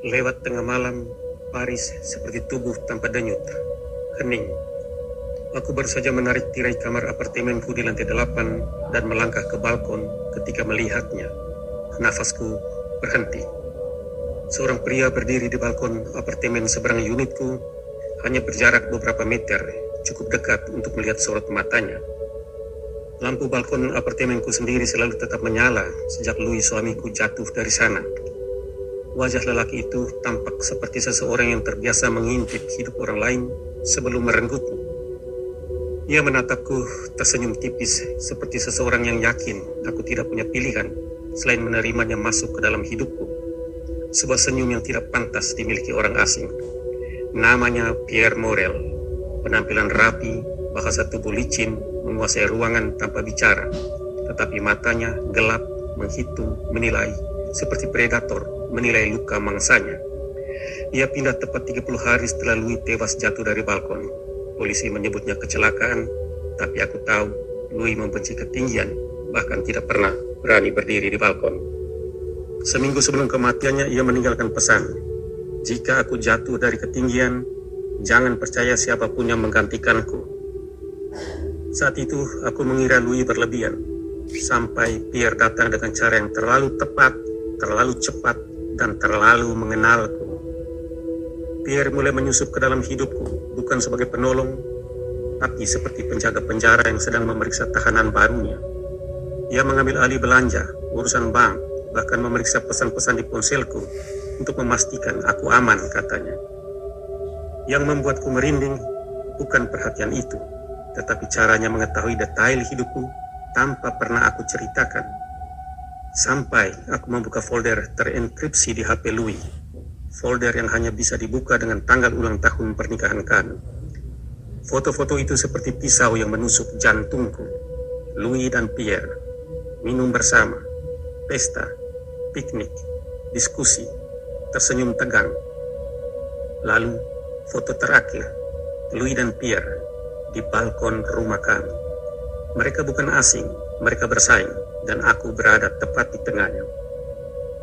Lewat tengah malam, Paris seperti tubuh tanpa denyut, hening. Aku baru saja menarik tirai kamar apartemenku di lantai 8 dan melangkah ke balkon ketika melihatnya. Nafasku berhenti. Seorang pria berdiri di balkon apartemen seberang unitku, hanya berjarak beberapa meter, cukup dekat untuk melihat sorot matanya. Lampu balkon apartemenku sendiri selalu tetap menyala sejak Louis suamiku jatuh dari sana. Wajah lelaki itu tampak seperti seseorang yang terbiasa mengintip hidup orang lain sebelum merenggutnya. Ia menatapku tersenyum tipis seperti seseorang yang yakin aku tidak punya pilihan selain menerimanya masuk ke dalam hidupku. Sebuah senyum yang tidak pantas dimiliki orang asing. Namanya Pierre Morel. Penampilan rapi, bahasa tubuh licin, menguasai ruangan tanpa bicara. Tetapi matanya gelap, menghitung, menilai, seperti predator menilai luka mangsanya. Ia pindah tepat 30 hari setelah Louis tewas jatuh dari balkon. Polisi menyebutnya kecelakaan, tapi aku tahu Louis membenci ketinggian, bahkan tidak pernah berani berdiri di balkon. Seminggu sebelum kematiannya, ia meninggalkan pesan. Jika aku jatuh dari ketinggian, jangan percaya siapapun yang menggantikanku. Saat itu, aku mengira Louis berlebihan, sampai Pierre datang dengan cara yang terlalu tepat, terlalu cepat, dan terlalu mengenalku. Pierre mulai menyusup ke dalam hidupku, bukan sebagai penolong, tapi seperti penjaga penjara yang sedang memeriksa tahanan barunya. Ia mengambil alih belanja, urusan bank, bahkan memeriksa pesan-pesan di ponselku untuk memastikan aku aman, katanya. Yang membuatku merinding bukan perhatian itu, tetapi caranya mengetahui detail hidupku tanpa pernah aku ceritakan. Sampai aku membuka folder terenkripsi di HP Louis. Folder yang hanya bisa dibuka dengan tanggal ulang tahun pernikahan kami. Foto-foto itu seperti pisau yang menusuk jantungku. Louis dan Pierre, minum bersama, pesta, piknik, diskusi, tersenyum tegang. Lalu, foto terakhir, Louis dan Pierre di balkon rumah kami. Mereka bukan asing, mereka bersaing, dan aku berada tepat di tengahnya.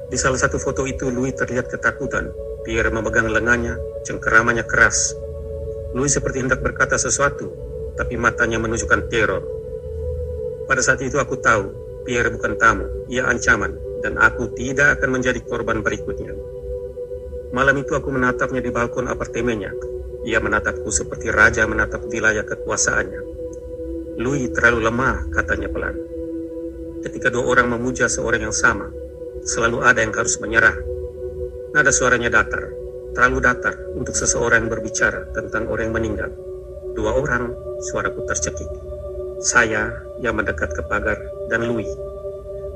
Di salah satu foto itu, Louis terlihat ketakutan. Pierre memegang lengannya, cengkeramannya keras. Louis seperti hendak berkata sesuatu, tapi matanya menunjukkan teror. Pada saat itu aku tahu, Pierre bukan tamu, ia ancaman, dan aku tidak akan menjadi korban berikutnya. Malam itu aku menatapnya di balkon apartemennya. Ia menatapku seperti raja menatap wilayah kekuasaannya. Louis terlalu lemah, katanya pelan. Ketika dua orang memuja seorang yang sama, selalu ada yang harus menyerah. Nada suaranya datar, terlalu datar untuk seseorang yang berbicara tentang orang yang meninggal. Dua orang, suaraku tercekik. Saya yang mendekat ke pagar dan Louis.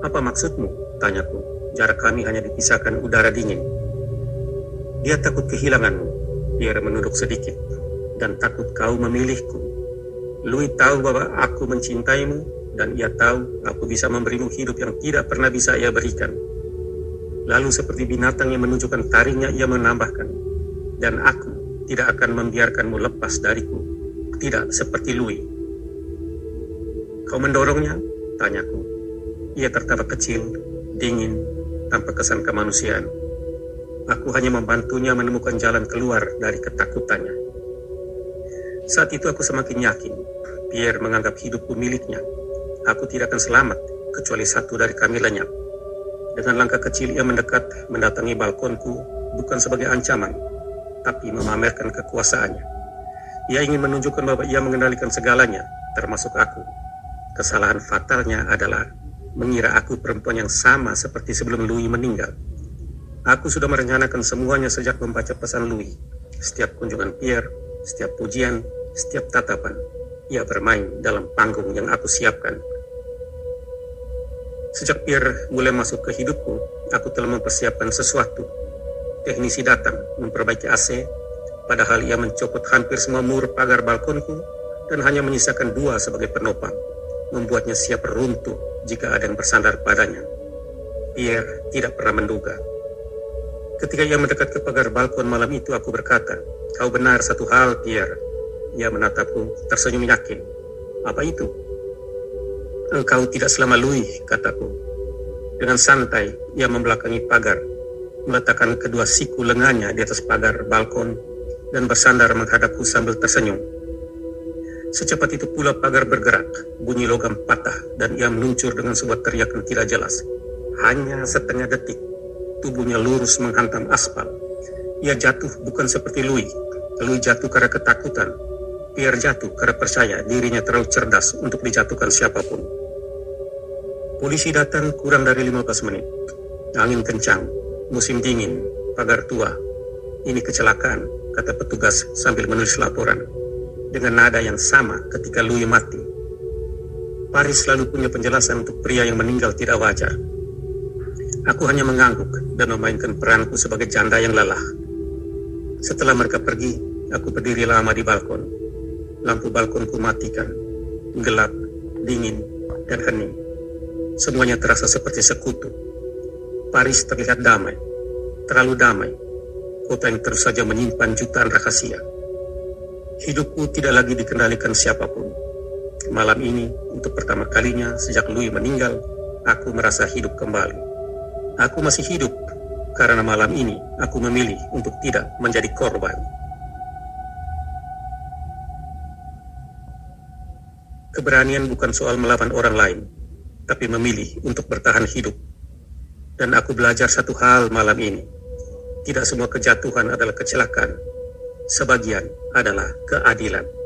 Apa maksudmu? Tanyaku. Jarak kami hanya dipisahkan udara dingin. Dia takut kehilanganmu. Pierre menunduk sedikit. Dan takut kau memilihku. Louis tahu bahwa aku mencintaimu, dan ia tahu aku bisa memberimu hidup yang tidak pernah bisa ia berikan. Lalu seperti binatang yang menunjukkan taringnya, ia menambahkan, dan aku tidak akan membiarkanmu lepas dariku. Tidak seperti Louis. Kau mendorongnya? Tanyaku. Ia tertawa kecil, dingin, tanpa kesan kemanusiaan. Aku hanya membantunya menemukan jalan keluar dari ketakutannya. Saat itu aku semakin yakin, Pierre menganggap hidupku miliknya. Aku tidak akan selamat, kecuali satu dari kami lenyap. Dengan langkah kecil ia mendekat, mendatangi balkonku, bukan sebagai ancaman, tapi memamerkan kekuasaannya. Ia ingin menunjukkan bahwa ia mengendalikan segalanya, termasuk aku. Kesalahan fatalnya adalah mengira aku perempuan yang sama seperti sebelum Louis meninggal. Aku sudah merencanakan semuanya sejak membaca pesan Louis. Setiap kunjungan Pierre, setiap pujian, setiap tatapan, ia bermain dalam panggung yang aku siapkan. Sejak Pierre mulai masuk ke hidupku, aku telah mempersiapkan sesuatu. Teknisi datang memperbaiki AC, padahal ia mencopot hampir semua mur pagar balkonku dan hanya menyisakan 2 sebagai penopang, membuatnya siap runtuh jika ada yang bersandar padanya. Pierre tidak pernah menduga. Ketika ia mendekat ke pagar balkon malam itu, aku berkata, "Kau benar satu hal, Pierre." Ia menatapku, tersenyum yakin. "Apa itu?" "Engkau tidak selama Louis," kataku. Dengan santai, ia membelakangi pagar. meletakkan kedua siku lengannya di atas pagar balkon dan bersandar menghadapku sambil tersenyum. Secepat itu pula pagar bergerak, bunyi logam patah, dan ia meluncur dengan sebuah teriakan tidak jelas. Hanya setengah detik, tubuhnya lurus menghantam aspal. Ia jatuh bukan seperti Louis. Louis jatuh karena ketakutan. Pierre jatuh karena percaya dirinya terlalu cerdas untuk dijatuhkan siapapun. Polisi datang kurang dari 15 menit. Angin kencang, musim dingin, pagar tua. Ini kecelakaan, kata petugas sambil menulis laporan. Dengan nada yang sama ketika Louis mati. Paris selalu punya penjelasan untuk pria yang meninggal tidak wajar. Aku hanya mengangguk dan memainkan peranku sebagai janda yang lelah. Setelah mereka pergi, aku berdiri lama di balkon. Lampu balkonku matikan. Gelap, dingin, dan hening. Semuanya terasa seperti sekutu. Paris terlihat damai. Terlalu damai. Kota yang terus saja menyimpan jutaan rahasia. Hidupku tidak lagi dikendalikan siapapun. Malam ini, untuk pertama kalinya sejak Louis meninggal, aku merasa hidup kembali. Aku masih hidup, karena malam ini aku memilih untuk tidak menjadi korban. Keberanian bukan soal melawan orang lain, tapi memilih untuk bertahan hidup. Dan aku belajar satu hal malam ini. Tidak semua kejatuhan adalah kecelakaan. Sebagian adalah keadilan.